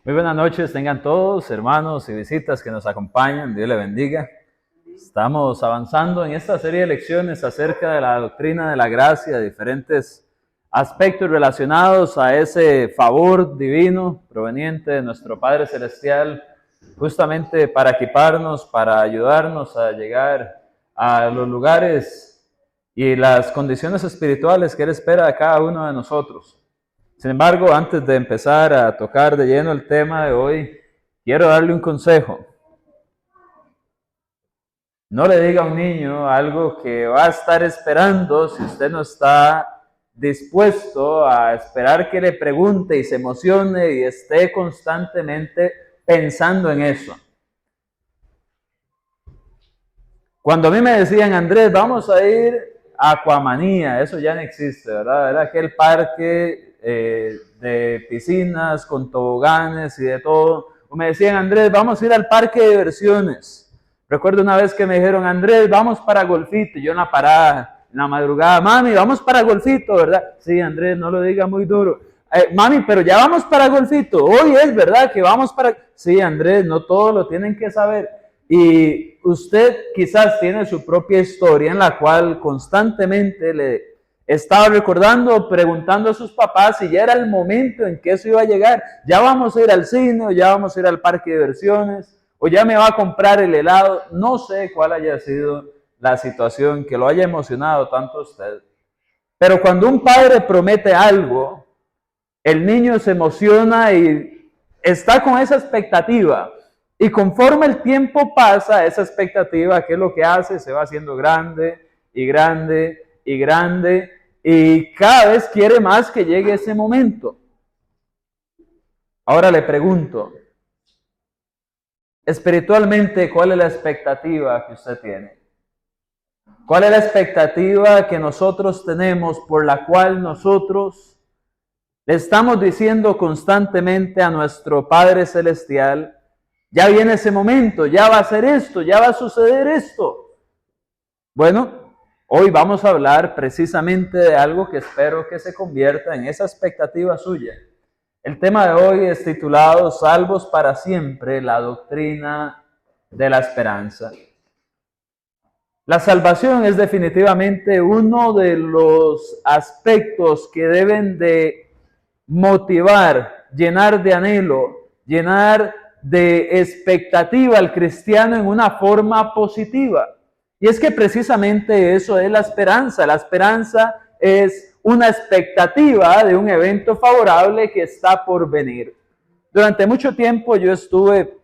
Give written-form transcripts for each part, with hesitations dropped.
Muy buenas noches, tengan todos, hermanos y visitas que nos acompañan, Dios les bendiga. Estamos avanzando en esta serie de lecciones acerca de la doctrina de la gracia, diferentes aspectos relacionados a ese favor divino proveniente de nuestro Padre Celestial, justamente para equiparnos, para ayudarnos a llegar a los lugares y las condiciones espirituales que Él espera de cada uno de nosotros. Sin embargo, antes de empezar a tocar de lleno el tema de hoy, quiero darle un consejo. No le diga a un niño algo que va a estar esperando si usted no está dispuesto a esperar que le pregunte y se emocione y esté constantemente pensando en eso. Cuando a mí me decían, Andrés, vamos a ir a Aquamanía, eso ya no existe, ¿verdad? Era aquel parque de piscinas con toboganes y de todo. O me decían, Andrés, vamos a ir al parque de diversiones. Recuerdo una vez que me dijeron, Andrés, vamos para Golfito. Y yo en la parada, en la madrugada, mami, vamos para Golfito, ¿verdad? Sí, Andrés, no lo diga muy duro. Mami, pero ya vamos para Golfito. Hoy es verdad que vamos para... Sí, Andrés, no todo lo tienen que saber. Y usted quizás tiene su propia historia en la cual constantemente le estaba recordando, preguntando a sus papás si ya era el momento en que eso iba a llegar. Ya vamos a ir al cine, o ya vamos a ir al parque de diversiones, o ya me va a comprar el helado. No sé cuál haya sido la situación que lo haya emocionado tanto a usted. Pero cuando un padre promete algo, el niño se emociona y está con esa expectativa. Y conforme el tiempo pasa, esa expectativa, ¿qué es lo que hace? Se va haciendo grande y grande y grande y cada vez quiere más que llegue ese momento. Ahora le pregunto, espiritualmente, ¿cuál es la expectativa que usted tiene? ¿Cuál es la expectativa que nosotros tenemos por la cual nosotros le estamos diciendo constantemente a nuestro Padre Celestial, ya viene ese momento, ya va a ser esto, ya va a suceder esto? Bueno, hoy vamos a hablar precisamente de algo que espero que se convierta en esa expectativa suya. El tema de hoy es titulado Salvos para siempre, la doctrina de la esperanza. La salvación es definitivamente uno de los aspectos que deben de motivar, llenar de anhelo, llenar de expectativa al cristiano en una forma positiva. Y es que precisamente eso es la esperanza. La esperanza es una expectativa de un evento favorable que está por venir. Durante mucho tiempo yo estuve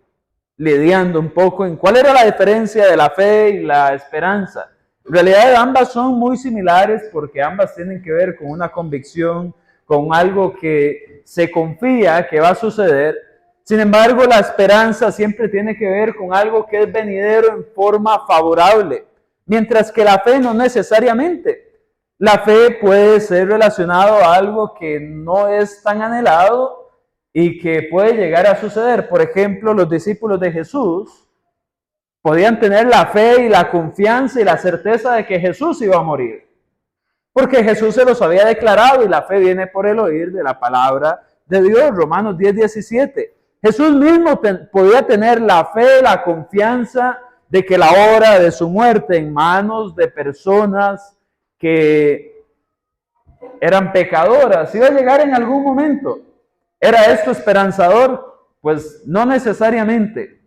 lidiando un poco en cuál era la diferencia de la fe y la esperanza. En realidad ambas son muy similares porque ambas tienen que ver con una convicción, con algo que se confía que va a suceder. Sin embargo, la esperanza siempre tiene que ver con algo que es venidero en forma favorable, mientras que la fe no necesariamente. La fe puede ser relacionado a algo que no es tan anhelado y que puede llegar a suceder. Por ejemplo, los discípulos de Jesús podían tener la fe y la confianza y la certeza de que Jesús iba a morir, porque Jesús se los había declarado y la fe viene por el oír de la palabra de Dios. Romanos 10:17. Jesús mismo podía tener la fe, la confianza de que la hora de su muerte en manos de personas que eran pecadoras iba a llegar en algún momento. ¿Era esto esperanzador? Pues no necesariamente.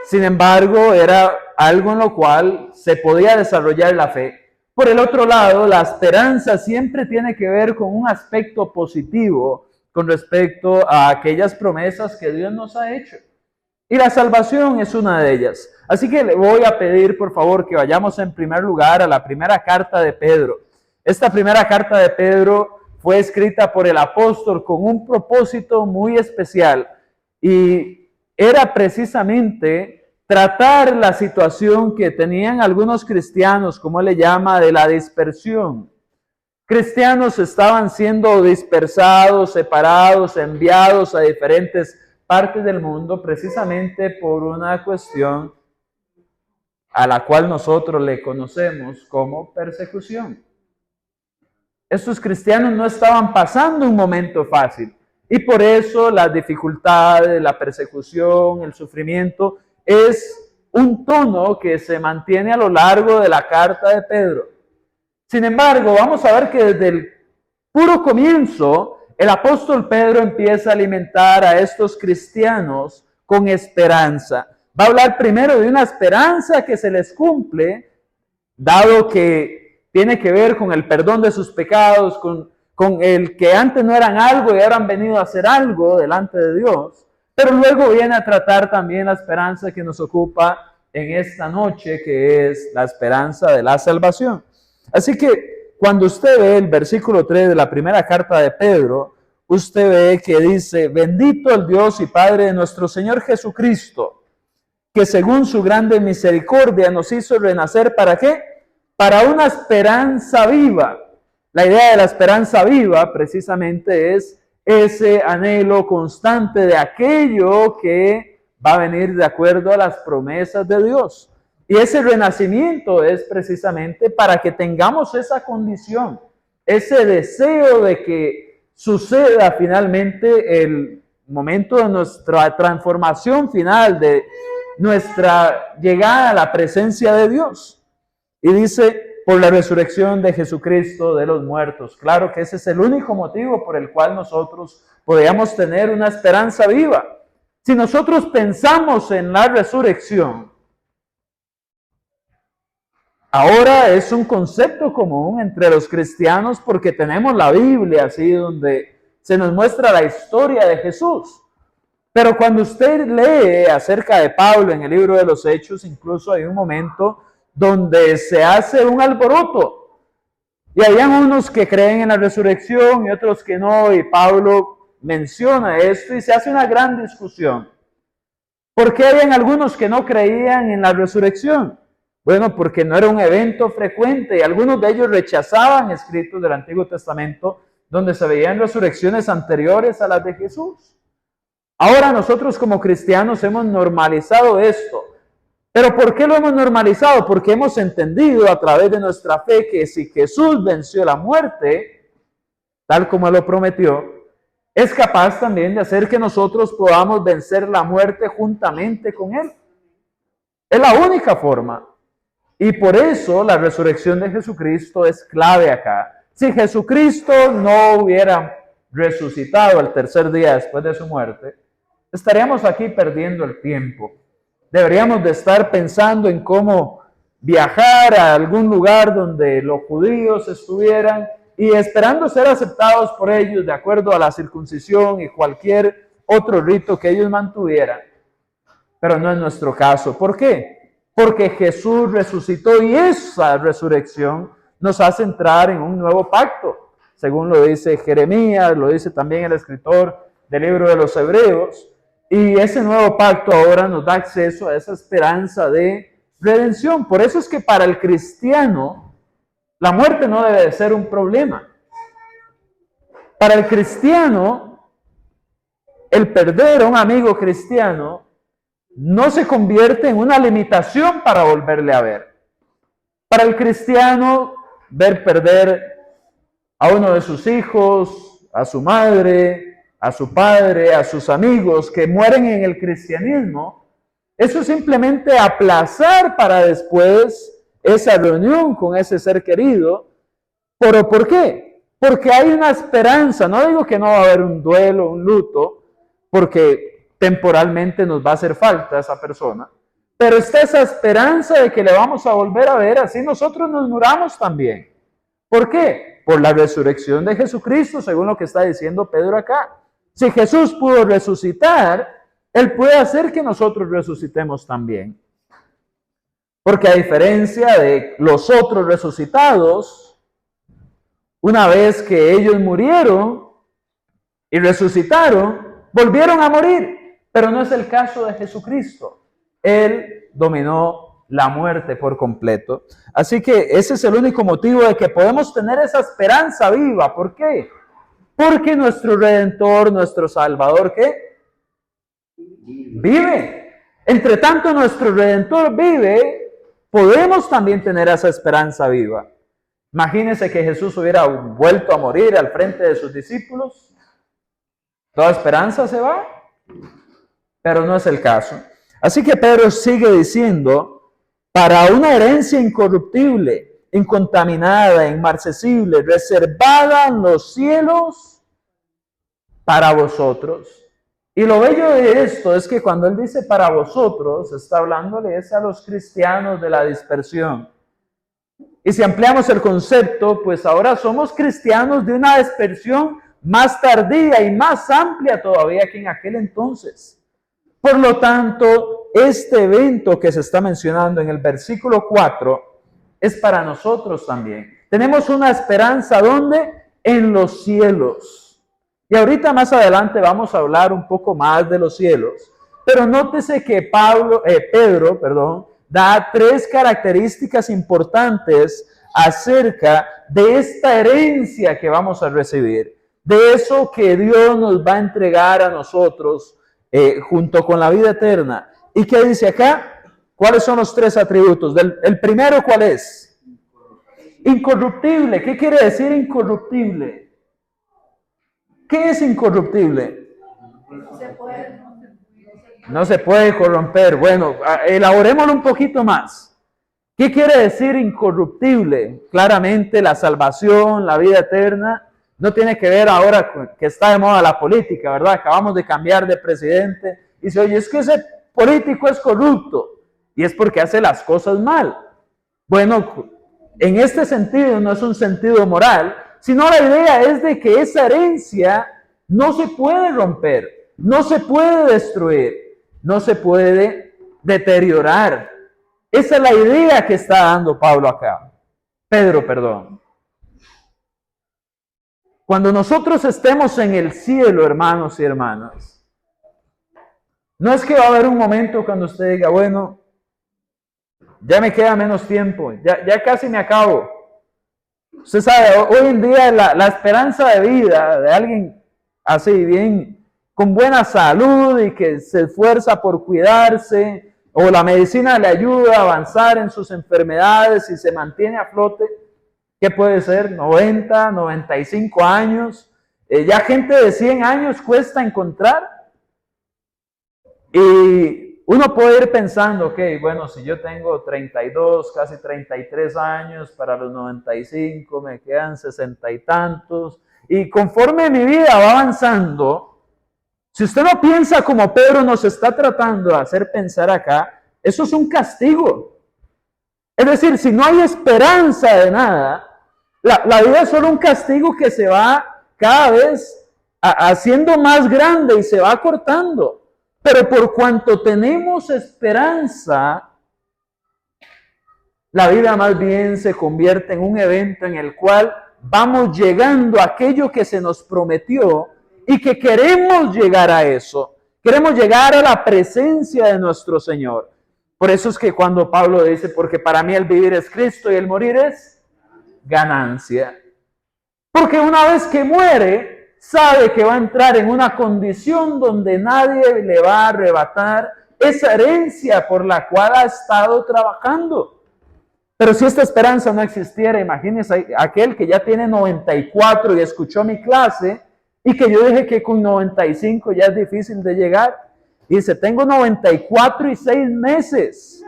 Sin embargo, era algo en lo cual se podía desarrollar la fe. Por el otro lado, la esperanza siempre tiene que ver con un aspecto positivo con respecto a aquellas promesas que Dios nos ha hecho. Y la salvación es una de ellas. Así que le voy a pedir, por favor, que vayamos en primer lugar a la primera carta de Pedro. Esta primera carta de Pedro fue escrita por el apóstol con un propósito muy especial y era precisamente tratar la situación que tenían algunos cristianos, como él le llama, de la dispersión. Cristianos estaban siendo dispersados, separados, enviados a diferentes partes del mundo precisamente por una cuestión a la cual nosotros le conocemos como persecución. Estos cristianos no estaban pasando un momento fácil. Y por eso las dificultades, la persecución, el sufrimiento es un tono que se mantiene a lo largo de la carta de Pedro. Sin embargo, vamos a ver que desde el puro comienzo, el apóstol Pedro empieza a alimentar a estos cristianos con esperanza. Va a hablar primero de una esperanza que se les cumple, dado que tiene que ver con el perdón de sus pecados, con el que antes no eran algo y ahora han venido a hacer algo delante de Dios. Pero luego viene a tratar también la esperanza que nos ocupa en esta noche, que es la esperanza de la salvación. Así que cuando usted ve el versículo 3 de la primera carta de Pedro, usted ve que dice: bendito el Dios y Padre de nuestro Señor Jesucristo, que según su grande misericordia nos hizo renacer, ¿para qué? Para una esperanza viva. La idea de la esperanza viva precisamente es ese anhelo constante de aquello que va a venir de acuerdo a las promesas de Dios. Y ese renacimiento es precisamente para que tengamos esa condición, ese deseo de que suceda finalmente el momento de nuestra transformación final, de nuestra llegada a la presencia de Dios. Y dice: por la resurrección de Jesucristo de los muertos. Claro que ese es el único motivo por el cual nosotros podríamos tener una esperanza viva. Si nosotros pensamos en la resurrección, ahora es un concepto común entre los cristianos porque tenemos la Biblia así donde se nos muestra la historia de Jesús. Pero cuando usted lee acerca de Pablo en el libro de los Hechos, incluso hay un momento donde se hace un alboroto. Y habían unos que creen en la resurrección y otros que no, y Pablo menciona esto y se hace una gran discusión. ¿Por qué habían algunos que no creían en la resurrección? Bueno, porque no era un evento frecuente y algunos de ellos rechazaban escritos del Antiguo Testamento donde se veían resurrecciones anteriores a las de Jesús. Ahora nosotros como cristianos hemos normalizado esto. ¿Pero por qué lo hemos normalizado? Porque hemos entendido a través de nuestra fe que si Jesús venció la muerte, tal como Él lo prometió, es capaz también de hacer que nosotros podamos vencer la muerte juntamente con Él. Es la única forma. Y por eso la resurrección de Jesucristo es clave acá. Si Jesucristo no hubiera resucitado el tercer día después de su muerte, estaríamos aquí perdiendo el tiempo. Deberíamos de estar pensando en cómo viajar a algún lugar donde los judíos estuvieran y esperando ser aceptados por ellos de acuerdo a la circuncisión y cualquier otro rito que ellos mantuvieran. Pero no es nuestro caso. ¿Por qué? Porque Jesús resucitó y esa resurrección nos hace entrar en un nuevo pacto. Según lo dice Jeremías, lo dice también el escritor del libro de los Hebreos. Y ese nuevo pacto ahora nos da acceso a esa esperanza de redención. Por eso es que para el cristiano la muerte no debe de ser un problema. Para el cristiano, el perder a un amigo cristiano no se convierte en una limitación para volverle a ver. Para el cristiano, ver perder a uno de sus hijos, a su madre, a su padre, a sus amigos que mueren en el cristianismo, eso es simplemente aplazar para después esa reunión con ese ser querido. ¿Pero por qué? Porque hay una esperanza. No digo que no va a haber un duelo, un luto, porque temporalmente nos va a hacer falta esa persona, pero está esa esperanza de que le vamos a volver a ver, así nosotros nos muramos también. ¿Por qué? Por la resurrección de Jesucristo, según lo que está diciendo Pedro acá. Si Jesús pudo resucitar, Él puede hacer que nosotros resucitemos también. Porque a diferencia de los otros resucitados, una vez que ellos murieron y resucitaron, volvieron a morir. Pero no es el caso de Jesucristo. Él dominó la muerte por completo. Así que ese es el único motivo de que podemos tener esa esperanza viva. ¿Por qué? Porque nuestro Redentor, nuestro Salvador, ¿qué? Vive. Entre tanto nuestro Redentor vive, podemos también tener esa esperanza viva. Imagínense que Jesús hubiera vuelto a morir al frente de sus discípulos. ¿Toda esperanza se va? Pero no es el caso. Así que Pedro sigue diciendo, para una herencia incorruptible, incontaminada, inmarcesible, reservada en los cielos para vosotros. Y lo bello de esto es que cuando él dice para vosotros, está hablándoles a los cristianos de la dispersión. Y si ampliamos el concepto, pues ahora somos cristianos de una dispersión más tardía y más amplia todavía que en aquel entonces. Por lo tanto, este evento que se está mencionando en el versículo 4 es para nosotros también. Tenemos una esperanza, ¿dónde? En los cielos. Y ahorita más adelante vamos a hablar un poco más de los cielos. Pero nótese que Pedro, da 3 características importantes acerca de esta herencia que vamos a recibir. De eso que Dios nos va a entregar a nosotros junto con la vida eterna. ¿Y qué dice acá? ¿Cuáles son los 3 atributos? El primero, ¿cuál es? Incorruptible. ¿Qué quiere decir incorruptible? ¿Qué es incorruptible? No se puede corromper. Bueno, elaborémoslo un poquito más. ¿Qué quiere decir incorruptible? Claramente la salvación, la vida eterna, no tiene que ver ahora que está de moda la política, ¿verdad? Acabamos de cambiar de presidente y dice, oye, es que ese político es corrupto y es porque hace las cosas mal. Bueno, en este sentido no es un sentido moral, sino la idea es de que esa herencia no se puede romper, no se puede destruir, no se puede deteriorar. Esa es la idea que está dando Pedro. Cuando nosotros estemos en el cielo, hermanos y hermanas, no es que va a haber un momento cuando usted diga, bueno, ya me queda menos tiempo, ya casi me acabo. Usted sabe, hoy en día la esperanza de vida de alguien así bien, con buena salud y que se esfuerza por cuidarse, o la medicina le ayuda a avanzar en sus enfermedades y se mantiene a flote, ¿qué puede ser? 90, 95 años. Ya gente de 100 años cuesta encontrar. Y uno puede ir pensando, ok, bueno, si yo tengo 32, casi 33 años, para los 95 me quedan 60 y tantos. Y conforme mi vida va avanzando, si usted no piensa como Pedro nos está tratando de hacer pensar acá, eso es un castigo. Es decir, si no hay esperanza de nada, la vida es solo un castigo que se va cada vez haciendo más grande y se va acortando. Pero por cuanto tenemos esperanza, la vida más bien se convierte en un evento en el cual vamos llegando a aquello que se nos prometió y que queremos llegar a eso. Queremos llegar a la presencia de nuestro Señor. Por eso es que cuando Pablo dice, porque para mí el vivir es Cristo y el morir es ganancia. Porque una vez que muere, sabe que va a entrar en una condición donde nadie le va a arrebatar esa herencia por la cual ha estado trabajando. Pero si esta esperanza no existiera, imagínense aquel que ya tiene 94 y escuchó mi clase y que yo dije que con 95 ya es difícil de llegar. Y dice, tengo 94 y 6 meses.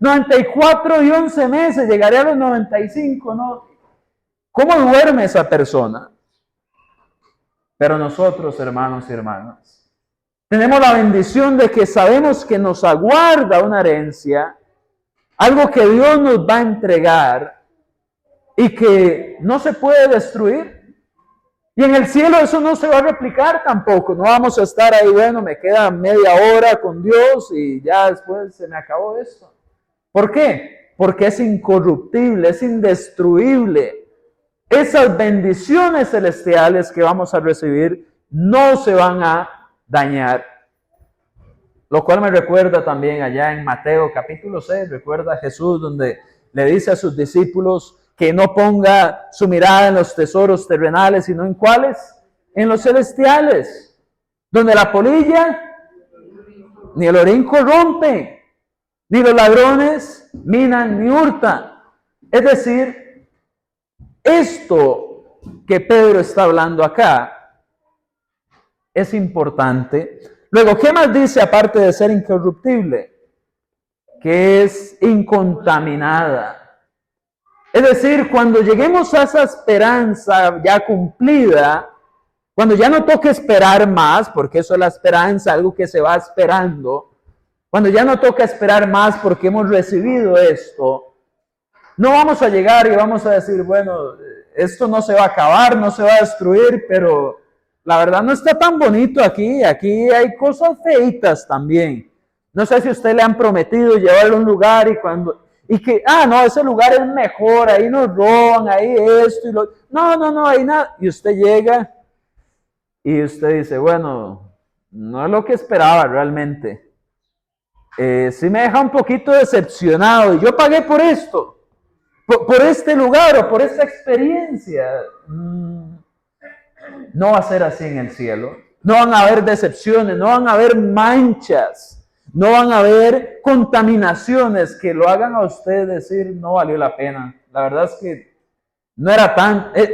94 y 11 meses, llegaré a los 95, ¿no? ¿Cómo duerme esa persona? Pero nosotros, hermanos y hermanas, tenemos la bendición de que sabemos que nos aguarda una herencia, algo que Dios nos va a entregar y que no se puede destruir. Y en el cielo eso no se va a replicar tampoco. No vamos a estar ahí, bueno, me queda media hora con Dios y ya después se me acabó esto. ¿Por qué? Porque es incorruptible, es indestruible. Esas bendiciones celestiales que vamos a recibir no se van a dañar. Lo cual me recuerda también allá en Mateo capítulo 6, recuerda a Jesús donde le dice a sus discípulos que no ponga su mirada en los tesoros terrenales, sino en ¿cuáles? En los celestiales, donde la polilla ni el orín corrompe, ni los ladrones minan ni hurtan. Es decir, esto que Pedro está hablando acá es importante. Luego, ¿qué más dice aparte de ser incorruptible? Que es incontaminada. Es decir, cuando lleguemos a esa esperanza ya cumplida, cuando ya no toque esperar más, porque eso es la esperanza, algo que se va esperando, cuando ya no toca esperar más porque hemos recibido esto, no vamos a llegar y vamos a decir, bueno, esto no se va a acabar, no se va a destruir, pero la verdad no está tan bonito aquí, aquí hay cosas feitas también. No sé si a usted le han prometido llevarlo a un lugar no, ese lugar es mejor, ahí nos roban, ahí esto y lo... No, ahí nada. Y usted llega y usted dice, bueno, no es lo que esperaba realmente. Sí me deja un poquito decepcionado. Yo pagué por esto, por este lugar o por esta experiencia. No va a ser así en el cielo. No van a haber decepciones, no van a haber manchas. No van a haber contaminaciones que lo hagan a usted decir no valió la pena. La verdad es que no era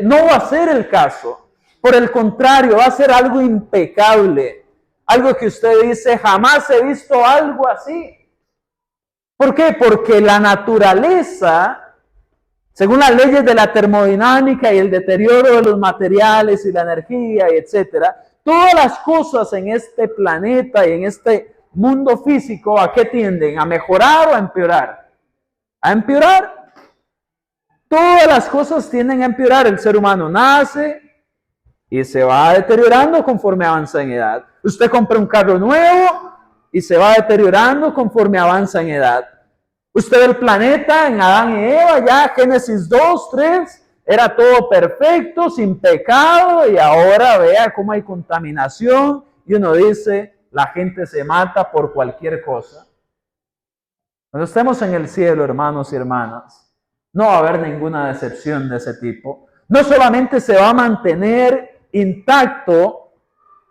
no va a ser el caso. Por el contrario, va a ser algo impecable. Algo que usted dice, jamás he visto algo así. ¿Por qué? Porque la naturaleza, según las leyes de la termodinámica y el deterioro de los materiales y la energía, y etcétera, todas las cosas en este planeta y en este mundo físico, ¿a qué tienden? ¿A mejorar o a empeorar? A empeorar. Todas las cosas tienden a empeorar. El ser humano nace y se va deteriorando conforme avanza en edad. Usted compra un carro nuevo y se va deteriorando conforme avanza en edad. Usted ve el planeta en Adán y Eva, ya Génesis 2, 3, era todo perfecto, sin pecado, y ahora vea cómo hay contaminación y uno dice, la gente se mata por cualquier cosa. Cuando estemos en el cielo, hermanos y hermanas, no va a haber ninguna decepción de ese tipo. No solamente se va a mantener intacto,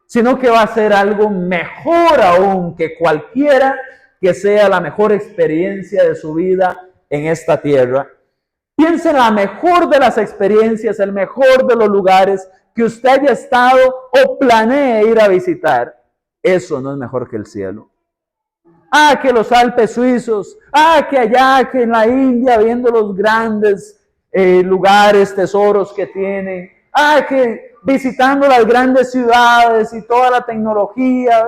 sino que va a ser algo mejor aún que cualquiera que sea la mejor experiencia de su vida en esta tierra. Piense en la mejor de las experiencias, el mejor de los lugares que usted haya estado o planee ir a visitar. Eso no es mejor que el cielo. Que los Alpes suizos, que allá, que en la India, viendo los grandes lugares, tesoros que tienen, que visitando las grandes ciudades y toda la tecnología.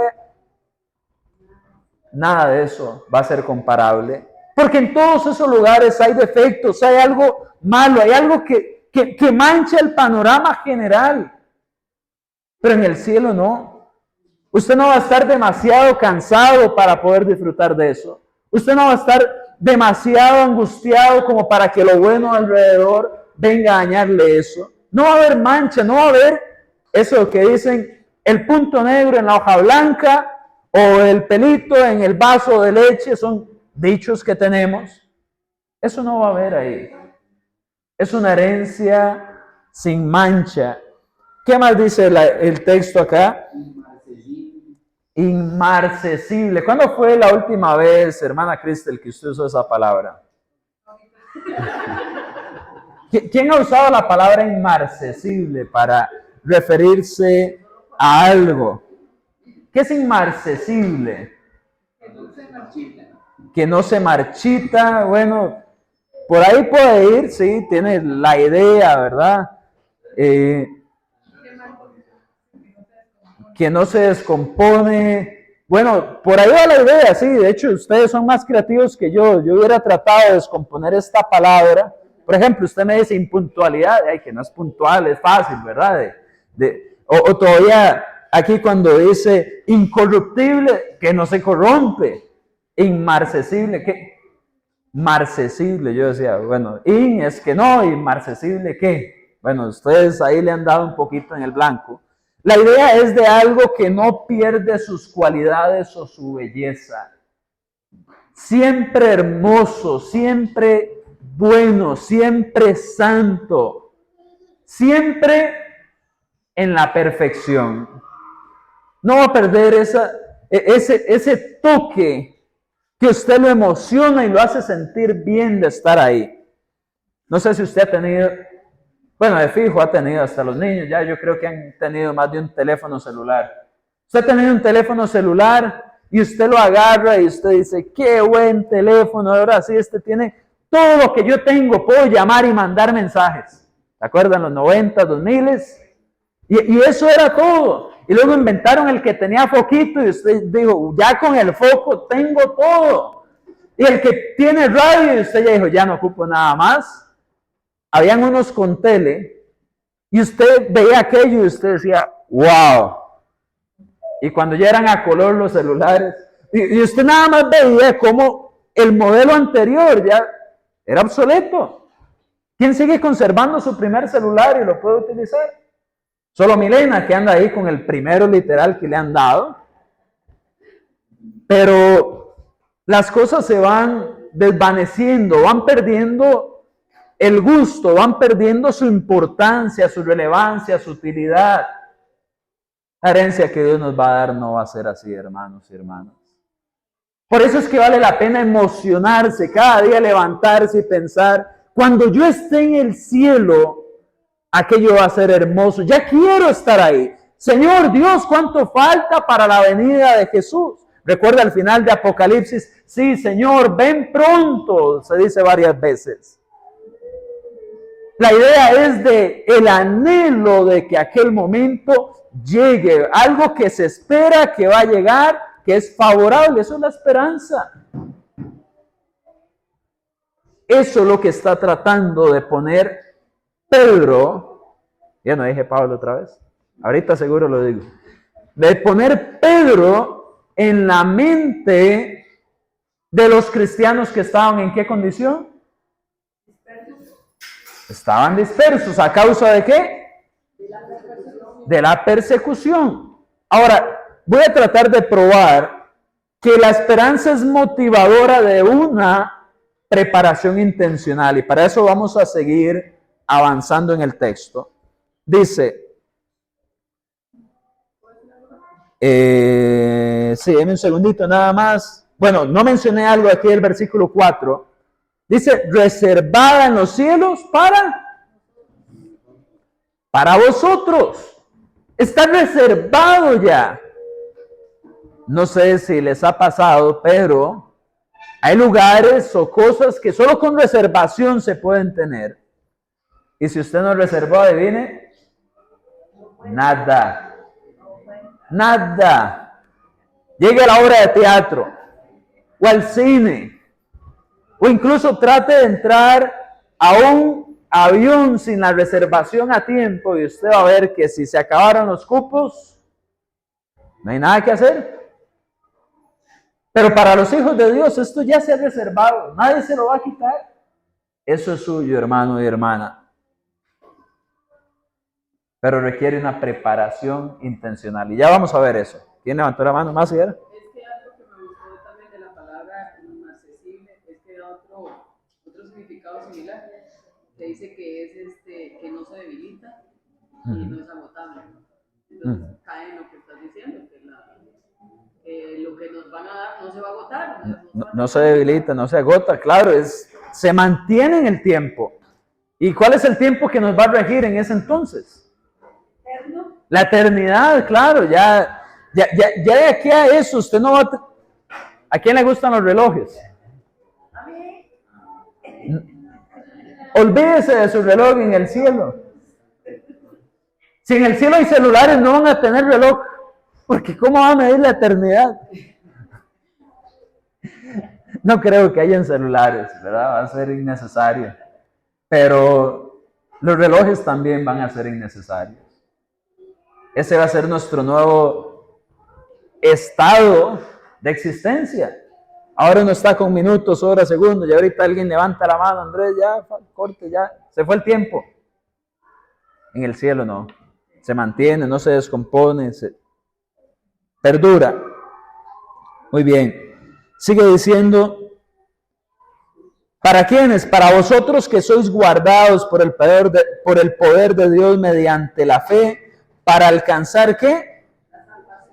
Nada de eso va a ser comparable, porque en todos esos lugares hay defectos, hay algo malo, hay algo que mancha el panorama general, pero en el cielo no. Usted no va a estar demasiado cansado para poder disfrutar de eso. Usted no va a estar demasiado angustiado como para que lo bueno alrededor venga a dañarle eso. No va a haber mancha, no va a haber eso que dicen el punto negro en la hoja blanca o el pelito en el vaso de leche, son dichos que tenemos. Eso no va a haber ahí. Es una herencia sin mancha. ¿Qué más dice el texto acá? Inmarcesible. ¿Cuándo fue la última vez, hermana Cristel, que usted usó esa palabra? ¿Quién ha usado la palabra inmarcesible para referirse a algo? ¿Qué es inmarcesible? Que no se marchita. Bueno, por ahí puede ir, sí, tiene la idea, ¿verdad? Que no se descompone. Bueno, por ahí va la idea, sí. De hecho, ustedes son más creativos que yo. Yo hubiera tratado de descomponer esta palabra. Por ejemplo, usted me dice impuntualidad. Que no es puntual, es fácil, ¿verdad? O todavía aquí cuando dice incorruptible, que no se corrompe. Inmarcesible, ¿qué? Marcesible, yo decía, bueno, es que no, inmarcesible, ¿qué? Bueno, ustedes ahí le han dado un poquito en el blanco. La idea es de algo que no pierde sus cualidades o su belleza. Siempre hermoso, siempre bueno, siempre santo, siempre en la perfección. No va a perder ese toque que usted lo emociona y lo hace sentir bien de estar ahí. No sé si usted ha tenido, bueno, de fijo ha tenido hasta los niños, ya yo creo que han tenido más de un teléfono celular. Usted tiene un teléfono celular y usted lo agarra y usted dice, qué buen teléfono, ahora sí, este tiene todo lo que yo tengo, puedo llamar y mandar mensajes. ¿Se acuerdan los 90, 2000? Y eso era todo. Y luego inventaron el que tenía foquito y usted dijo, ya con el foco tengo todo. Y el que tiene radio y usted ya dijo, ya no ocupo nada más. Habían unos con tele y usted veía aquello y usted decía, wow. Y cuando ya eran a color los celulares, y usted nada más veía como el modelo anterior ya era obsoleto. ¿Quién sigue conservando su primer celular y lo puede utilizar? Solo Milena, que anda ahí con el primero literal que le han dado. Pero las cosas se van desvaneciendo, van perdiendo el gusto, van perdiendo su importancia, su relevancia, su utilidad. La herencia que Dios nos va a dar no va a ser así, hermanos y hermanas. Por eso es que vale la pena emocionarse, cada día levantarse y pensar, cuando yo esté en el cielo, aquello va a ser hermoso. Ya quiero estar ahí. Señor Dios, ¿cuánto falta para la venida de Jesús? Recuerda al final de Apocalipsis, sí, Señor, ven pronto, se dice varias veces. La idea es de el anhelo de que aquel momento llegue, algo que se espera que va a llegar, que es favorable, eso es la esperanza. Eso es lo que está tratando de poner Pedro, ya no dije Pablo otra vez, ahorita seguro lo digo, de poner Pedro en la mente de los cristianos que estaban en qué condición. Estaban dispersos. ¿A causa de qué? De la persecución. Ahora, voy a tratar de probar que la esperanza es motivadora de una preparación intencional. Y para eso vamos a seguir avanzando en el texto. Dice, sí, deme un segundito nada más. Bueno, no mencioné algo aquí del versículo 4. Dice, reservada en los cielos para vosotros. Está reservado ya. No sé si les ha pasado, pero hay lugares o cosas que solo con reservación se pueden tener. Y si usted no reservó, adivine, nada. Nada. Llegue a la obra de teatro o al cine. O incluso trate de entrar a un avión sin la reservación a tiempo y usted va a ver que si se acabaron los cupos, no hay nada que hacer. Pero para los hijos de Dios esto ya se ha reservado, nadie se lo va a quitar. Eso es suyo, hermano y hermana. Pero requiere una preparación intencional. Y ya vamos a ver eso. ¿Quién levantó la mano más, señora? Similar, que dice que es que no se debilita y no es agotable. Entonces cae en lo que estás diciendo, que lo que nos van a dar no se va a agotar. No se debilita, no se agota, claro, se mantiene en el tiempo. ¿Y cuál es el tiempo que nos va a regir en ese entonces? ¿Eterno? La eternidad, claro, ya de aquí a eso, usted no va ¿A quién le gustan los relojes? A mí. Olvídese de su reloj en el cielo. Si en el cielo hay celulares, no van a tener reloj, porque ¿cómo van a medir la eternidad? No creo que hayan celulares, ¿verdad? Va a ser innecesario. Pero los relojes también van a ser innecesarios. Ese va a ser nuestro nuevo estado de existencia. Ahora uno está con minutos, horas, segundos, y ahorita alguien levanta la mano, Andrés, ya, corte, ya, se fue el tiempo. En el cielo no, se mantiene, no se descompone, se perdura. Muy bien, sigue diciendo, ¿para quiénes? Para vosotros que sois guardados por el poder de Dios mediante la fe, para alcanzar ¿qué?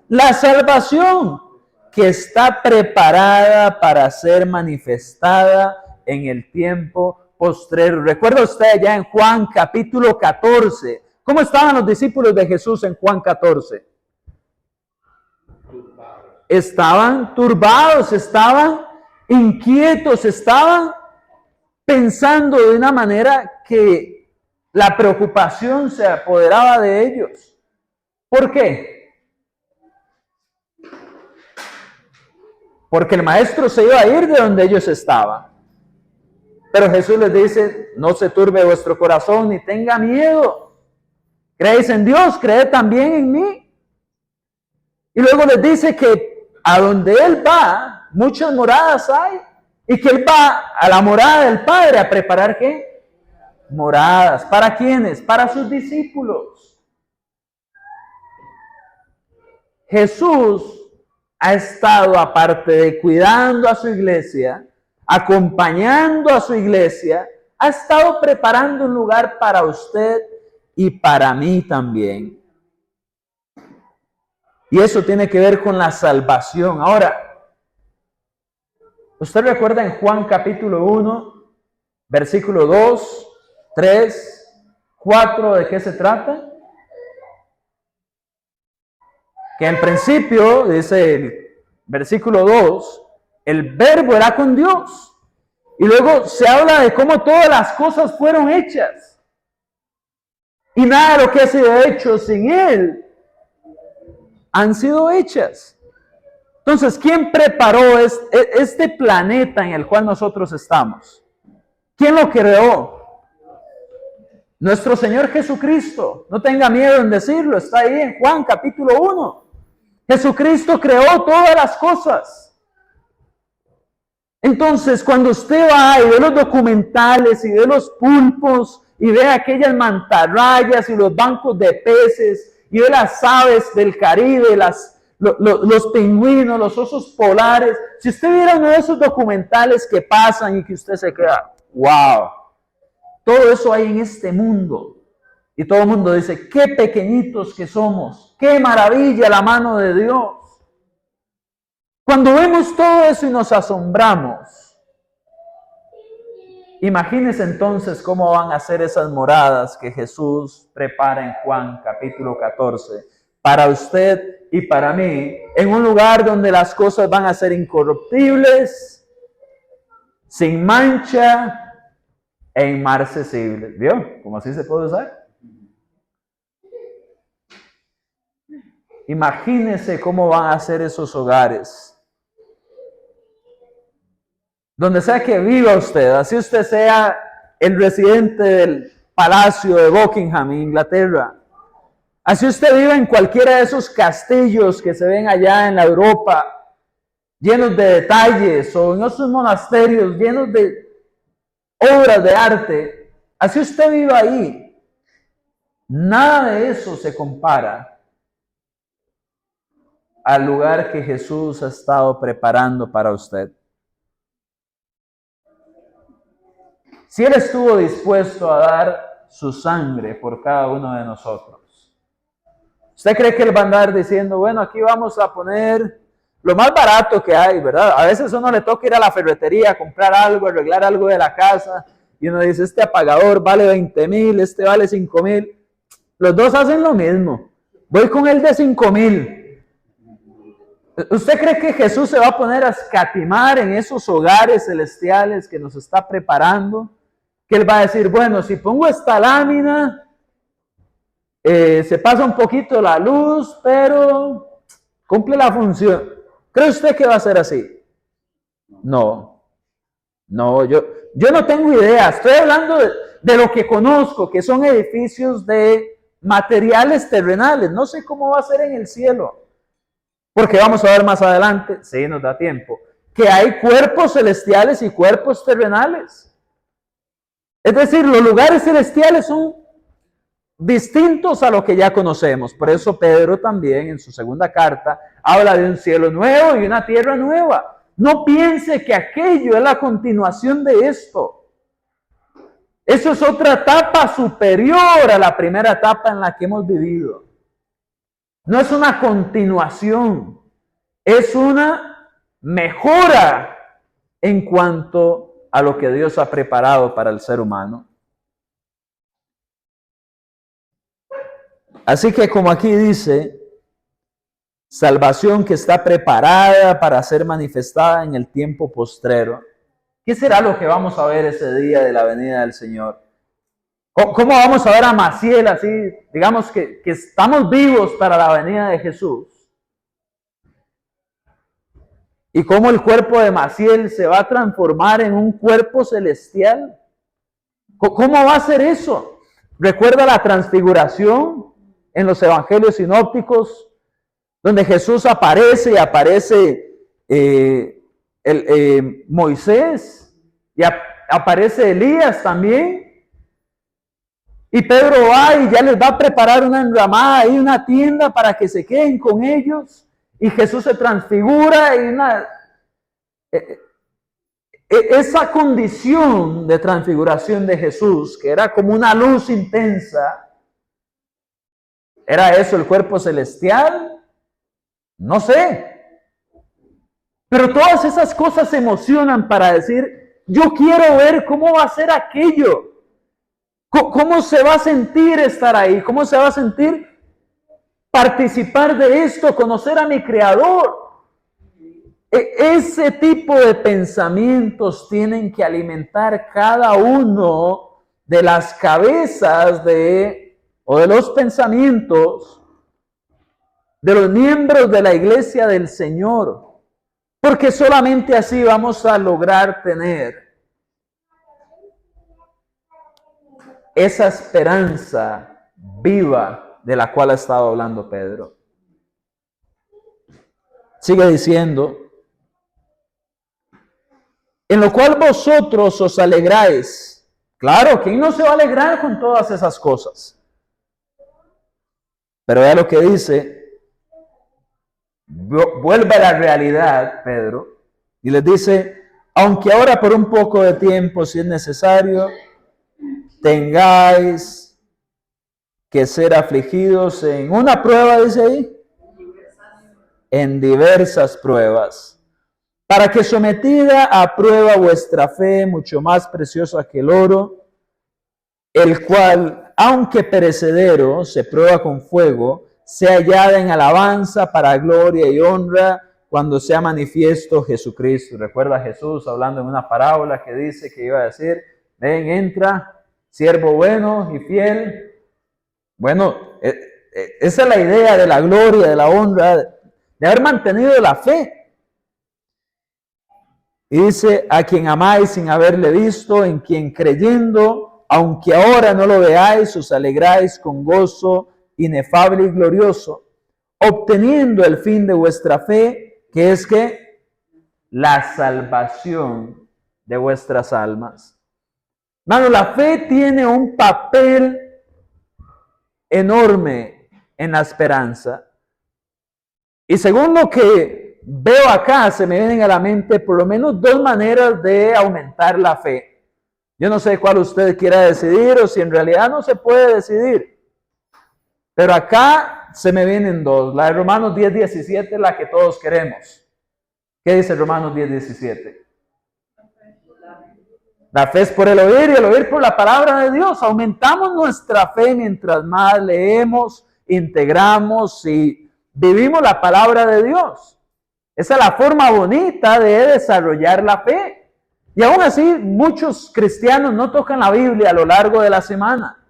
La salvación, que está preparada para ser manifestada en el tiempo postrero. ¿Recuerda usted ya en Juan capítulo 14? ¿Cómo estaban los discípulos de Jesús en Juan 14? estaban turbados, estaban inquietos, estaban pensando de una manera que la preocupación se apoderaba de ellos. ¿Por qué? Porque el maestro se iba a ir de donde ellos estaban. Pero Jesús les dice, no se turbe vuestro corazón ni tenga miedo. ¿Creéis en Dios? Creed también en mí. Y luego les dice que a donde Él va, muchas moradas hay. Y que Él va a la morada del Padre a preparar ¿qué? Moradas. ¿Para quiénes? Para sus discípulos. Jesús ha estado, aparte de cuidando a su iglesia, acompañando a su iglesia, ha estado preparando un lugar para usted y para mí también. Y eso tiene que ver con la salvación. Ahora, ¿usted recuerda en Juan capítulo 1, versículo 2, 3, 4, de qué se trata? Que en principio, dice el versículo 2, el verbo era con Dios. Y luego se habla de cómo todas las cosas fueron hechas. Y nada de lo que ha sido hecho sin Él han sido hechas. Entonces, ¿quién preparó este planeta en el cual nosotros estamos? ¿Quién lo creó? Nuestro Señor Jesucristo. No tenga miedo en decirlo, está ahí en Juan capítulo 1. Jesucristo creó todas las cosas. Entonces, cuando usted va y ve los documentales y ve los pulpos y ve aquellas mantarrayas y los bancos de peces y ve las aves del Caribe, los pingüinos, los osos polares, si usted viera uno de esos documentales que pasan y que usted se queda, wow, todo eso hay en este mundo. Y todo el mundo dice, qué pequeñitos que somos, qué maravilla la mano de Dios. Cuando vemos todo eso y nos asombramos, imagínense entonces cómo van a ser esas moradas que Jesús prepara en Juan capítulo 14, para usted y para mí, en un lugar donde las cosas van a ser incorruptibles, sin mancha e inmarcesibles. ¿Vio? ¿Cómo así se puede usar? Imagínese cómo van a ser esos hogares. Donde sea que viva usted, así usted sea el residente del palacio de Buckingham en Inglaterra, así usted viva en cualquiera de esos castillos que se ven allá en la Europa, llenos de detalles, o en esos monasterios llenos de obras de arte, así usted viva ahí, nada de eso se compara al lugar que Jesús ha estado preparando para usted. Si Él estuvo dispuesto a dar su sangre por cada uno de nosotros, ¿usted cree que Él va a andar diciendo, bueno, aquí vamos a poner lo más barato que hay, ¿verdad? A veces a uno le toca ir a la ferretería a comprar algo, arreglar algo de la casa, y uno dice, este apagador vale 20,000, este vale 5,000. Los dos hacen lo mismo. Voy con el de 5,000. ¿Usted cree que Jesús se va a poner a escatimar en esos hogares celestiales que nos está preparando? Que Él va a decir, bueno, si pongo esta lámina, se pasa un poquito la luz, pero cumple la función. ¿Cree usted que va a ser así? No, yo no tengo idea. Estoy hablando de lo que conozco, que son edificios de materiales terrenales. No sé cómo va a ser en el cielo. Porque vamos a ver más adelante, sí nos da tiempo, que hay cuerpos celestiales y cuerpos terrenales. Es decir, los lugares celestiales son distintos a lo que ya conocemos. Por eso Pedro también en su segunda carta habla de un cielo nuevo y una tierra nueva. No piense que aquello es la continuación de esto. Eso es otra etapa superior a la primera etapa en la que hemos vivido. No es una continuación, es una mejora en cuanto a lo que Dios ha preparado para el ser humano. Así que como aquí dice, salvación que está preparada para ser manifestada en el tiempo postrero. ¿Qué será lo que vamos a ver ese día de la venida del Señor? ¿Cómo vamos a ver a Maciel así? Digamos que estamos vivos para la venida de Jesús. Y cómo el cuerpo de Maciel se va a transformar en un cuerpo celestial. ¿Cómo va a ser eso? ¿Recuerda la transfiguración en los evangelios sinópticos? Donde Jesús aparece y aparece Moisés y aparece Elías también. Y Pedro va y ya les va a preparar una enramada y una tienda para que se queden con ellos. Y Jesús se transfigura y esa condición de transfiguración de Jesús, que era como una luz intensa, ¿era eso el cuerpo celestial? No sé. Pero todas esas cosas se emocionan para decir, yo quiero ver cómo va a ser aquello. ¿Cómo se va a sentir estar ahí? ¿Cómo se va a sentir participar de esto? Conocer a mi Creador. Ese tipo de pensamientos tienen que alimentar cada uno de las cabezas o de los pensamientos de los miembros de la iglesia del Señor. Porque solamente así vamos a lograr tener esa esperanza viva de la cual ha estado hablando Pedro. Sigue diciendo, en lo cual vosotros os alegráis. Claro, ¿quién no se va a alegrar con todas esas cosas? Pero vea lo que dice, vuelve a la realidad, Pedro, y les dice, aunque ahora por un poco de tiempo, si es necesario, tengáis que ser afligidos en una prueba, dice ahí, en diversas pruebas, para que sometida a prueba vuestra fe, mucho más preciosa que el oro, el cual, aunque perecedero, se prueba con fuego, sea hallada en alabanza para gloria y honra cuando sea manifiesto Jesucristo. Recuerda a Jesús hablando en una parábola que dice que iba a decir, ven, entra, siervo bueno y fiel. Bueno, esa es la idea de la gloria, de la honra, de haber mantenido la fe. Y dice, a quien amáis sin haberle visto, en quien creyendo, aunque ahora no lo veáis, os alegráis con gozo inefable y glorioso, obteniendo el fin de vuestra fe, que es que la salvación de vuestras almas. Hermano, la fe tiene un papel enorme en la esperanza. Y según lo que veo acá, se me vienen a la mente por lo menos dos maneras de aumentar la fe. Yo no sé cuál usted quiera decidir o si en realidad no se puede decidir. Pero acá se me vienen dos. La de Romanos 10:17 es la que todos queremos. ¿Qué dice Romanos 10:17? La fe es por el oír y el oír por la palabra de Dios. Aumentamos nuestra fe mientras más leemos, integramos y vivimos la palabra de Dios. Esa es la forma bonita de desarrollar la fe. Y aún así, muchos cristianos no tocan la Biblia a lo largo de la semana.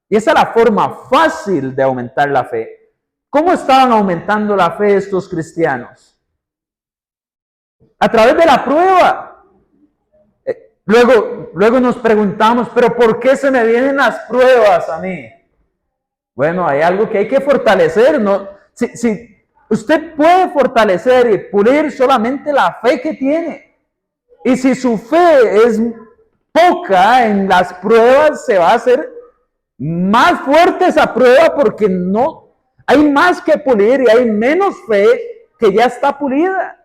Y esa es la forma fácil de aumentar la fe. ¿Cómo estaban aumentando la fe estos cristianos? A través de la prueba. Luego nos preguntamos, ¿pero por qué se me vienen las pruebas a mí? Bueno, hay algo que hay que fortalecer, ¿no? Si usted puede fortalecer y pulir solamente la fe que tiene. Y si su fe es poca en las pruebas, se va a hacer más fuerte esa prueba porque no hay más que pulir y hay menos fe que ya está pulida.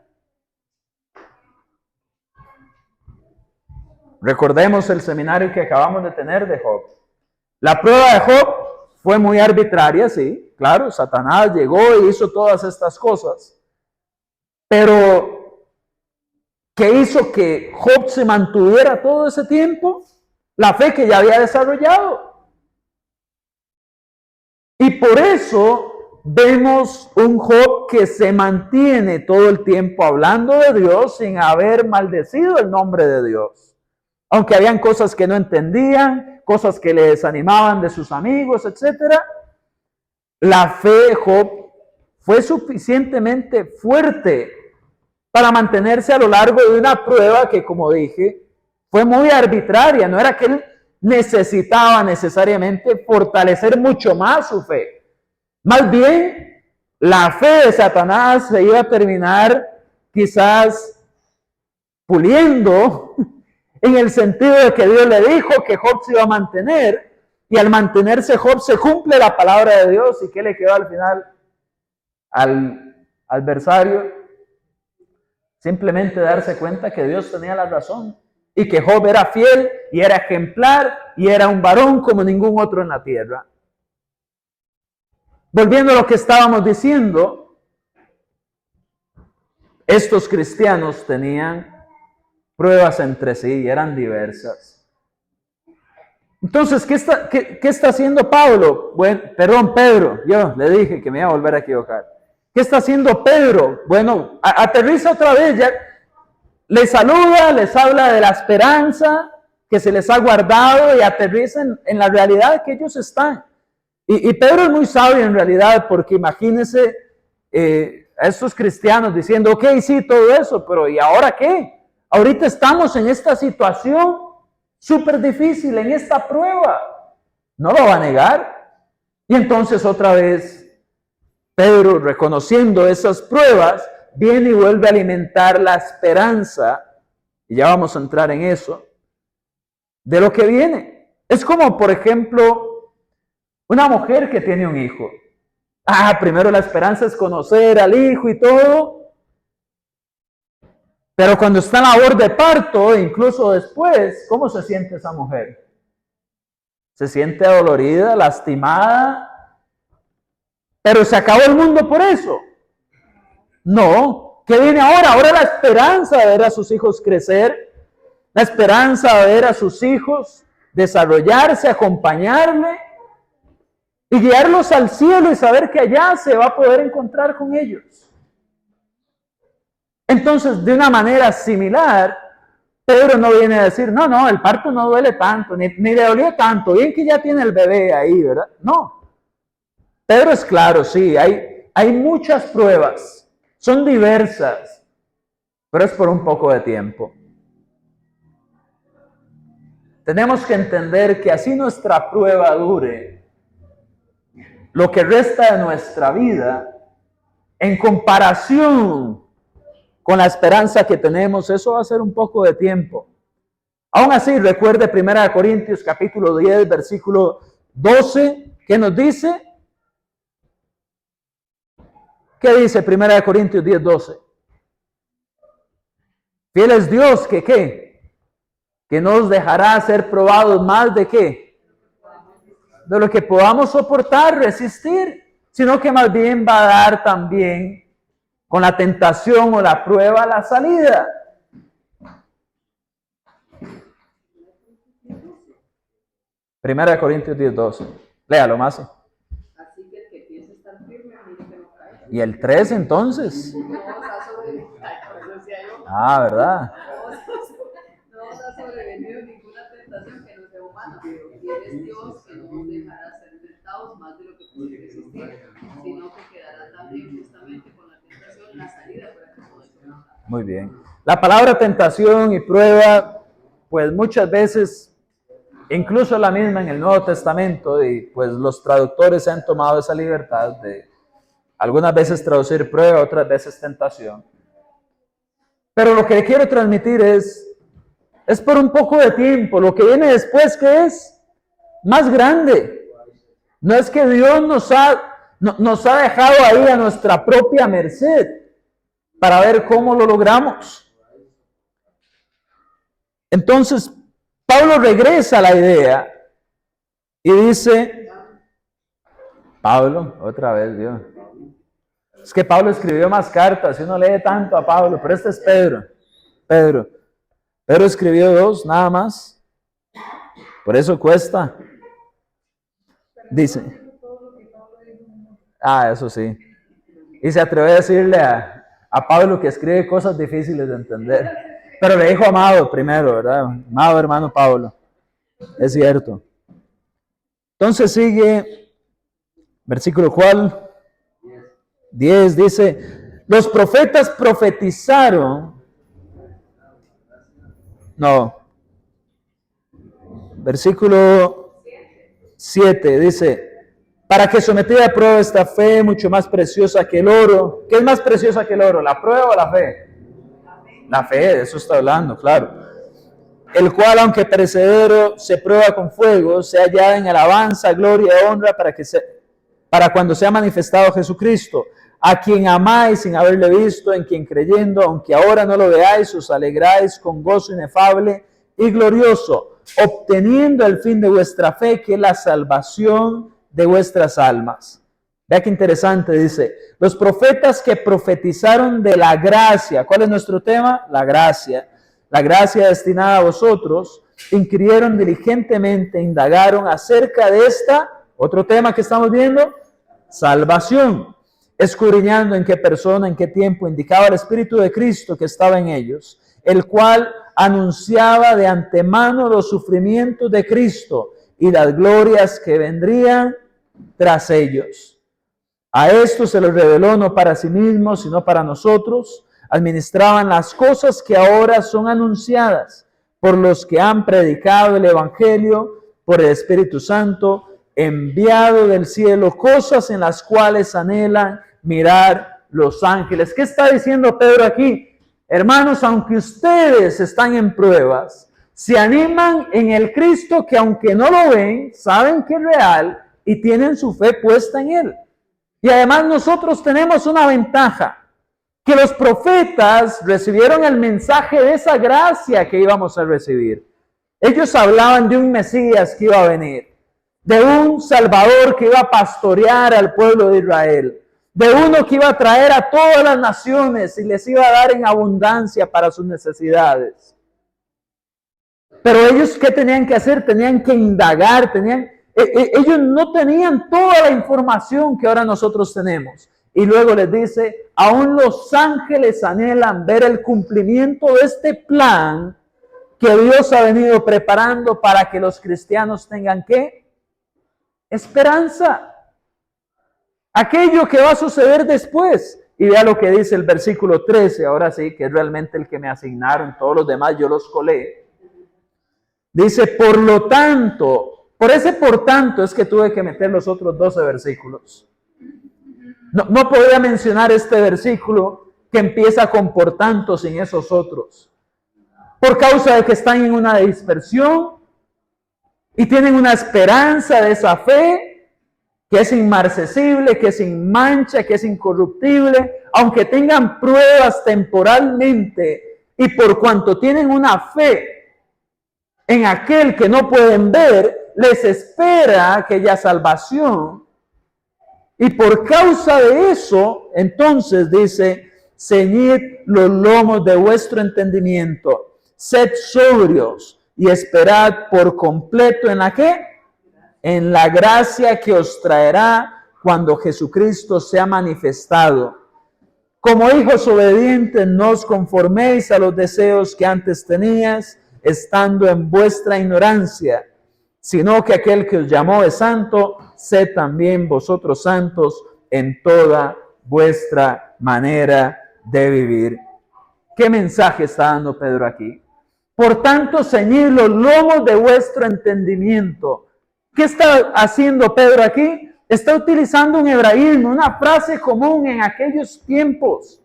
Recordemos el seminario que acabamos de tener de Job. La prueba de Job fue muy arbitraria, sí, claro, Satanás llegó e hizo todas estas cosas. Pero, ¿qué hizo que Job se mantuviera todo ese tiempo? La fe que ya había desarrollado. Y por eso vemos un Job que se mantiene todo el tiempo hablando de Dios sin haber maldecido el nombre de Dios. Aunque habían cosas que no entendían, cosas que le desanimaban de sus amigos, etc. La fe de Job fue suficientemente fuerte para mantenerse a lo largo de una prueba que, como dije, fue muy arbitraria. No era que él necesitaba necesariamente fortalecer mucho más su fe. Más bien, la fe de Satanás se iba a terminar quizás puliendo, en el sentido de que Dios le dijo que Job se iba a mantener, y al mantenerse Job se cumple la palabra de Dios. ¿Y qué le quedó al final al adversario? Simplemente darse cuenta que Dios tenía la razón y que Job era fiel y era ejemplar y era un varón como ningún otro en la tierra. Volviendo a lo que estábamos diciendo, estos cristianos tenían pruebas entre sí y eran diversas. Entonces, ¿qué está haciendo Pablo? Pedro, yo le dije que me iba a volver a equivocar. ¿Qué está haciendo Pedro? Bueno, aterriza otra vez, ya les saluda, les habla de la esperanza que se les ha guardado y aterriza en la realidad que ellos están. Y Pedro es muy sabio en realidad, porque imagínense a estos cristianos diciendo, ok, sí, todo eso, pero ¿y ahora qué? Ahorita estamos en esta situación súper difícil, en esta prueba. No lo va a negar. Y entonces otra vez Pedro, reconociendo esas pruebas, viene y vuelve a alimentar la esperanza, y ya vamos a entrar en eso, de lo que viene. Es como, por ejemplo, una mujer que tiene un hijo. Primero la esperanza es conocer al hijo y todo, pero cuando está en labor de parto, incluso después, ¿cómo se siente esa mujer? Se siente adolorida, lastimada, pero ¿se acabó el mundo por eso? No. ¿Qué viene ahora? Ahora la esperanza de ver a sus hijos crecer, la esperanza de ver a sus hijos desarrollarse, acompañarle y guiarlos al cielo y saber que allá se va a poder encontrar con ellos. Entonces, de una manera similar, Pedro no viene a decir, no, el parto no duele tanto, ni le dolió tanto, bien que ya tiene el bebé ahí, ¿verdad? No. Pedro es claro, sí, hay muchas pruebas, son diversas, pero es por un poco de tiempo. Tenemos que entender que así nuestra prueba dure, lo que resta de nuestra vida, en comparación con la esperanza que tenemos, eso va a ser un poco de tiempo. Aún así, recuerde 1 Corintios capítulo 10, versículo 12, ¿qué nos dice? ¿Qué dice 1 Corintios 10, 12? Fiel es Dios que ¿qué? Que nos dejará ser probados más de ¿qué? De lo que podamos soportar, resistir, sino que más bien va a dar también con la tentación o la prueba la salida. Primera de Corintios 10, 12. Léalo más. Así que el que piensa estar firme, mire que no caiga. ¿Y el 3 entonces? No vamos a sobrevivir. ¿Verdad? No vamos a sobrevivir ninguna tentación que no sea humana, pero fiel es Dios que no nos dejará ser tentados más de lo que podemos resistir, sino que quedará también justamente con la tentación la salida para que podamos soportar. Muy bien. La palabra tentación y prueba, pues muchas veces, incluso la misma en el Nuevo Testamento, y pues los traductores se han tomado esa libertad de algunas veces traducir prueba, otras veces tentación. Pero lo que le quiero transmitir es por un poco de tiempo. Lo que viene después, que es más grande. No es que Dios nos ha dejado ahí a nuestra propia merced para ver cómo lo logramos. Entonces, Pablo regresa a la idea y dice, Pablo, otra vez, Dios. Es que Pablo escribió más cartas, y uno lee tanto a Pablo, pero este es Pedro. Pedro escribió 2, nada más. Por eso cuesta. Dice. Eso sí. Y se atreve a decirle a Pablo que escribe cosas difíciles de entender. Pero le dijo amado primero, ¿verdad? Amado hermano Pablo. Es cierto. Entonces sigue, versículo ¿cuál? 10 dice, los profetas profetizaron. No. Versículo 7 dice, para que sometida a prueba esta fe mucho más preciosa que el oro. ¿Qué es más preciosa que el oro? ¿La prueba o la fe? La fe, de eso está hablando, claro. El cual, aunque perecedero, se prueba con fuego, sea hallada en alabanza, gloria y honra para cuando sea manifestado Jesucristo, a quien amáis sin haberle visto, en quien creyendo, aunque ahora no lo veáis, os alegráis con gozo inefable y glorioso, obteniendo el fin de vuestra fe, que es la salvación de vuestras almas. Vea qué interesante, dice, los profetas que profetizaron de la gracia. ¿Cuál es nuestro tema? La gracia destinada a vosotros, inquirieron diligentemente, indagaron acerca de esta, otro tema que estamos viendo, salvación, escudriñando en qué persona, en qué tiempo indicaba el Espíritu de Cristo que estaba en ellos, el cual anunciaba de antemano los sufrimientos de Cristo y las glorias que vendrían tras ellos. A esto se los reveló no para sí mismos, sino para nosotros. Administraban las cosas que ahora son anunciadas por los que han predicado el Evangelio por el Espíritu Santo, enviado del cielo, cosas en las cuales anhelan mirar los ángeles. ¿Qué está diciendo Pedro aquí? Hermanos, aunque ustedes están en pruebas, se animan en el Cristo que aunque no lo ven, saben que es real y tienen su fe puesta en Él. Y además nosotros tenemos una ventaja, que los profetas recibieron el mensaje de esa gracia que íbamos a recibir. Ellos hablaban de un Mesías que iba a venir, de un Salvador que iba a pastorear al pueblo de Israel, de uno que iba a traer a todas las naciones y les iba a dar en abundancia para sus necesidades. Pero ellos, ¿qué tenían que hacer? Tenían que indagar, ellos no tenían toda la información que ahora nosotros tenemos. Y luego les dice, aún los ángeles anhelan ver el cumplimiento de este plan que Dios ha venido preparando para que los cristianos tengan ¿qué? Esperanza. Aquello que va a suceder después. Y vea lo que dice el versículo 13, ahora sí, que es realmente el que me asignaron, todos los demás yo los colé. Dice, por lo tanto, por ese por tanto es que tuve que meter los otros 12 versículos. No podría mencionar este versículo que empieza con por tanto sin esos otros. Por causa de que están en una dispersión y tienen una esperanza de esa fe que es inmarcesible, que es sin mancha, que es incorruptible, aunque tengan pruebas temporalmente y por cuanto tienen una fe en aquel que no pueden ver, les espera aquella salvación. Y por causa de eso, entonces dice, ceñid los lomos de vuestro entendimiento, sed sobrios y esperad por completo en la ¿qué? En la gracia que os traerá cuando Jesucristo sea manifestado. Como hijos obedientes, no os conforméis a los deseos que antes tenías, estando en vuestra ignorancia, sino que aquel que os llamó es santo, sed también vosotros santos en toda vuestra manera de vivir. ¿Qué mensaje está dando Pedro aquí? Por tanto, ceñid los lomos de vuestro entendimiento. ¿Qué está haciendo Pedro aquí? Está utilizando un hebraísmo, una frase común en aquellos tiempos,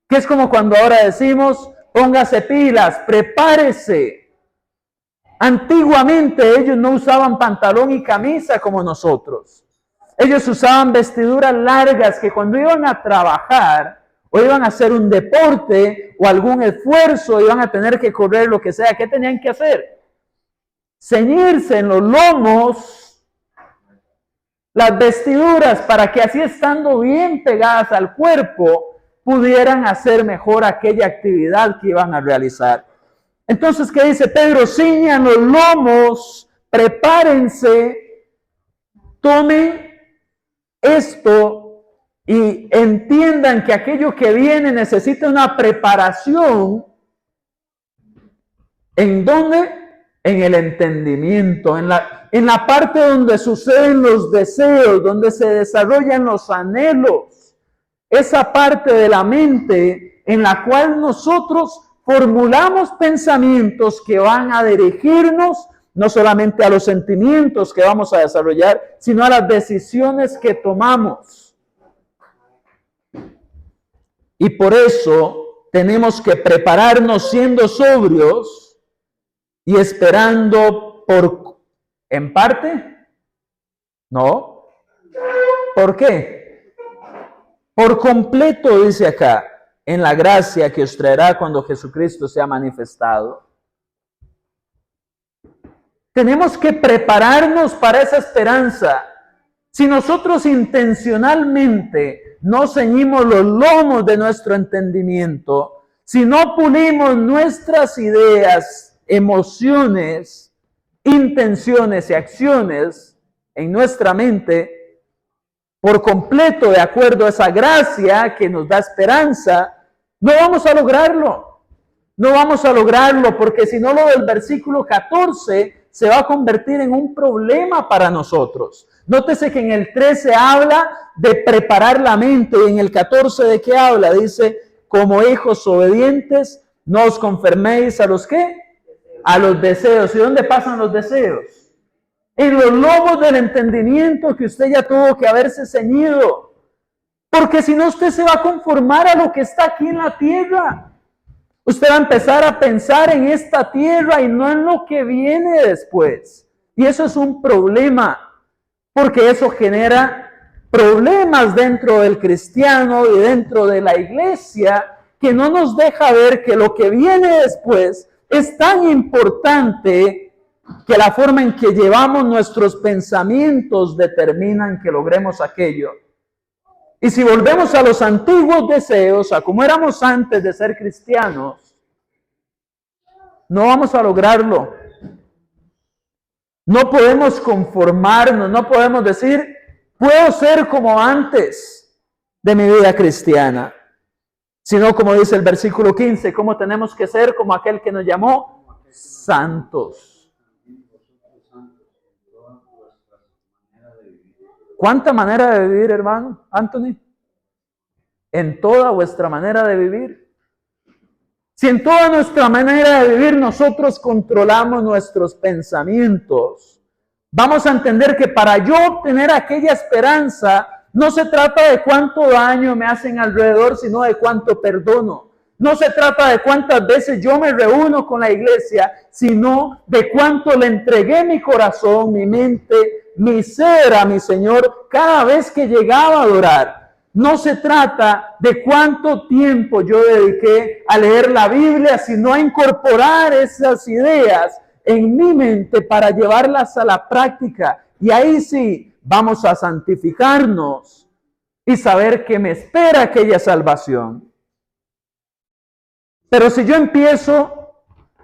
que es como cuando ahora decimos, póngase pilas, prepárese. Antiguamente ellos no usaban pantalón y camisa como nosotros. Ellos usaban vestiduras largas que cuando iban a trabajar o iban a hacer un deporte o algún esfuerzo, iban a tener que correr lo que sea, ¿qué tenían que hacer? Ceñirse en los lomos las vestiduras para que así estando bien pegadas al cuerpo pudieran hacer mejor aquella actividad que iban a realizar. Entonces, ¿qué dice Pedro? Ciñan los lomos, prepárense, tomen esto y entiendan que aquello que viene necesita una preparación. ¿En dónde? En el entendimiento, en la parte donde suceden los deseos, donde se desarrollan los anhelos. Esa parte de la mente en la cual nosotros formulamos pensamientos que van a dirigirnos no solamente a los sentimientos que vamos a desarrollar, sino a las decisiones que tomamos. Y por eso tenemos que prepararnos siendo sobrios y esperando ¿en parte? No. ¿Por qué? Por completo, dice acá, en la gracia que os traerá cuando Jesucristo sea manifestado. Tenemos que prepararnos para esa esperanza. Si nosotros intencionalmente no ceñimos los lomos de nuestro entendimiento, si no pulimos nuestras ideas, emociones, intenciones y acciones en nuestra mente, por completo de acuerdo a esa gracia que nos da esperanza, no vamos a lograrlo. No vamos a lograrlo porque si no, lo del versículo 14 se va a convertir en un problema para nosotros. Nótese que en el 13 habla de preparar la mente y en el 14 ¿de qué habla? Dice, como hijos obedientes, no os conforméis a los ¿qué? A los deseos. ¿Y dónde pasan los deseos? En los lomos del entendimiento que usted ya tuvo que haberse ceñido. Porque si no, usted se va a conformar a lo que está aquí en la tierra. Usted va a empezar a pensar en esta tierra y no en lo que viene después. Y eso es un problema, porque eso genera problemas dentro del cristiano y dentro de la iglesia, que no nos deja ver que lo que viene después es tan importante que la forma en que llevamos nuestros pensamientos determinan que logremos aquello. Y si volvemos a los antiguos deseos, a como éramos antes de ser cristianos, no vamos a lograrlo. No podemos conformarnos, no podemos decir, puedo ser como antes de mi vida cristiana. Sino como dice el versículo 15, ¿cómo tenemos que ser? Como aquel que nos llamó santos. ¿Cuánta manera de vivir, hermano Anthony? En toda vuestra manera de vivir. Si en toda nuestra manera de vivir nosotros controlamos nuestros pensamientos, vamos a entender que para yo obtener aquella esperanza, no se trata de cuánto daño me hacen alrededor, sino de cuánto perdono. No se trata de cuántas veces yo me reúno con la iglesia, sino de cuánto le entregué mi corazón, mi mente, mi ser a mi Señor cada vez que llegaba a adorar. No se trata de cuánto tiempo yo dediqué a leer la Biblia, sino a incorporar esas ideas en mi mente para llevarlas a la práctica. Y ahí sí vamos a santificarnos y saber que me espera aquella salvación. Pero si yo empiezo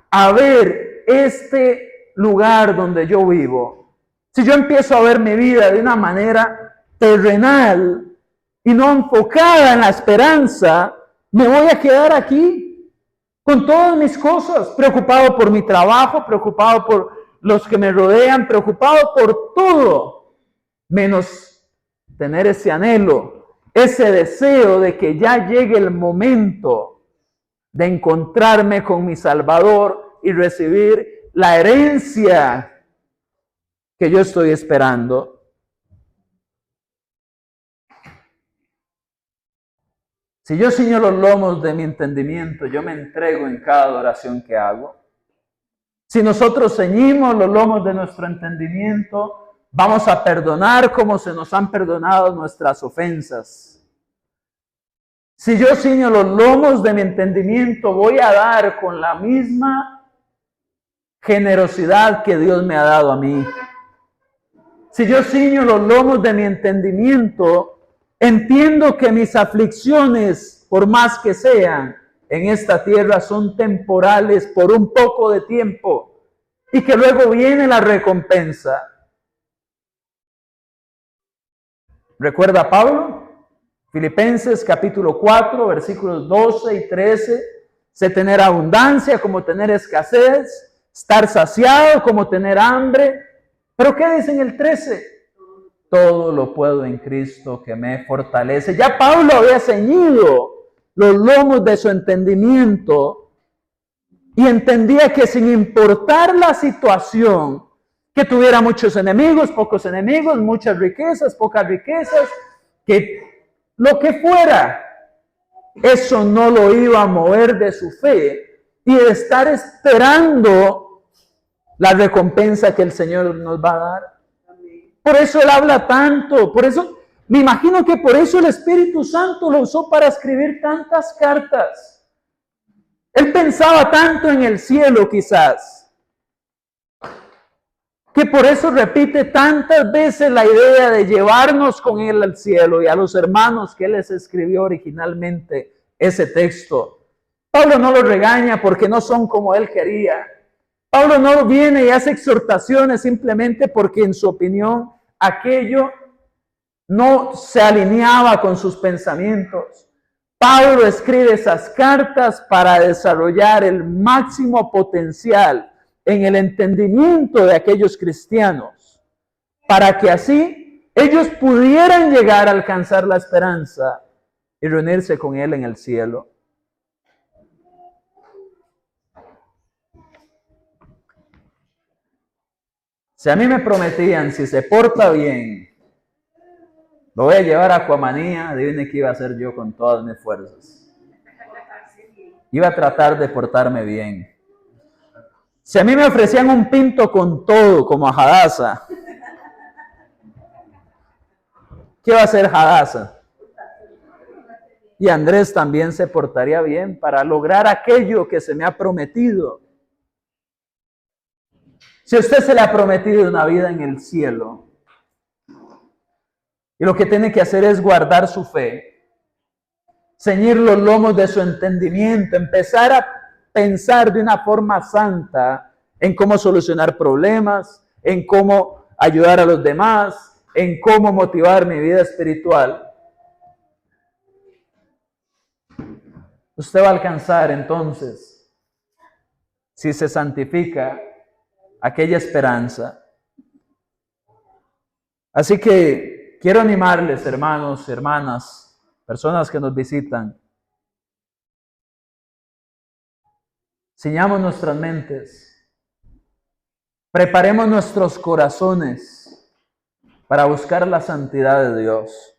a ver este lugar donde yo vivo, si yo empiezo a ver mi vida de una manera terrenal y no enfocada en la esperanza, me voy a quedar aquí con todas mis cosas, preocupado por mi trabajo, preocupado por los que me rodean, preocupado por todo, menos tener ese anhelo, ese deseo de que ya llegue el momento de encontrarme con mi Salvador y recibir la herencia que yo estoy esperando. Si yo ciño los lomos de mi entendimiento, yo me entrego en cada adoración que hago. Si nosotros ceñimos los lomos de nuestro entendimiento, vamos a perdonar como se nos han perdonado nuestras ofensas. Si yo ciño los lomos de mi entendimiento, voy a dar con la misma generosidad que Dios me ha dado a mí. Si yo ciño los lomos de mi entendimiento, entiendo que mis aflicciones, por más que sean, en esta tierra son temporales por un poco de tiempo y que luego viene la recompensa. ¿Recuerda a Pablo? Filipenses capítulo 4, versículos 12 y 13. Sé tener abundancia como tener escasez, estar saciado como tener hambre. Pero ¿qué dice en el 13? Todo lo puedo en Cristo que me fortalece. Ya Pablo había ceñido los lomos de su entendimiento y entendía que sin importar la situación, que tuviera muchos enemigos, pocos enemigos, muchas riquezas, pocas riquezas, que lo que fuera, eso no lo iba a mover de su fe y de estar esperando la recompensa que el Señor nos va a dar. Por eso Él habla tanto, por eso, me imagino que por eso el Espíritu Santo lo usó para escribir tantas cartas. Él pensaba tanto en el cielo quizás, que por eso repite tantas veces la idea de llevarnos con Él al cielo y a los hermanos que Él les escribió originalmente ese texto. Pablo no los regaña porque no son como Él quería. Pablo no viene y hace exhortaciones simplemente porque en su opinión aquello no se alineaba con sus pensamientos. Pablo escribe esas cartas para desarrollar el máximo potencial en el entendimiento de aquellos cristianos, para que así ellos pudieran llegar a alcanzar la esperanza y reunirse con Él en el cielo. Si a mí me prometían, si se porta bien, lo voy a llevar a Aquamanía, adivine qué iba a hacer yo con todas mis fuerzas. Iba a tratar de portarme bien. Si a mí me ofrecían un pinto con todo, como a Hadassah, ¿qué va a hacer Hadassah? Y Andrés también se portaría bien para lograr aquello que se me ha prometido. Si a usted se le ha prometido una vida en el cielo, y lo que tiene que hacer es guardar su fe, ceñir los lomos de su entendimiento, empezar a pensar de una forma santa en cómo solucionar problemas, en cómo ayudar a los demás, en cómo motivar mi vida espiritual. Usted va a alcanzar entonces, si se santifica, aquella esperanza. Así que quiero animarles, hermanos, hermanas, personas que nos visitan. Ciñamos nuestras mentes, preparemos nuestros corazones para buscar la santidad de Dios,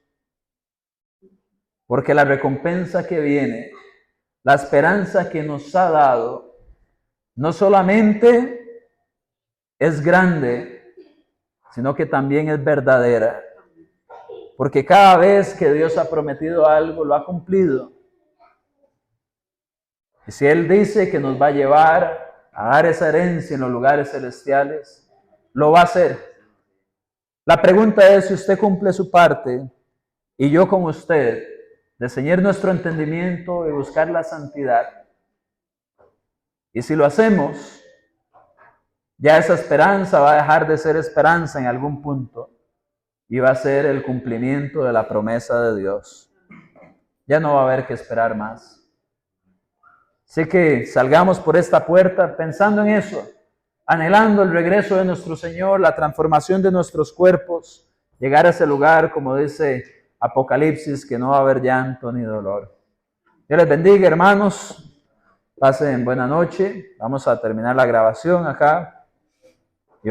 porque la recompensa que viene, la esperanza que nos ha dado, no solamente es grande, sino que también es verdadera, porque cada vez que Dios ha prometido algo, lo ha cumplido. Y si Él dice que nos va a llevar a dar esa herencia en los lugares celestiales, lo va a hacer. La pregunta es si usted cumple su parte y yo con usted, de ceñir nuestro entendimiento y buscar la santidad. Y si lo hacemos, ya esa esperanza va a dejar de ser esperanza en algún punto y va a ser el cumplimiento de la promesa de Dios. Ya no va a haber que esperar más. Así que salgamos por esta puerta pensando en eso, anhelando el regreso de nuestro Señor, la transformación de nuestros cuerpos, llegar a ese lugar, como dice Apocalipsis, que no va a haber llanto ni dolor. Dios les bendiga, hermanos. Pasen buena noche. Vamos a terminar la grabación acá.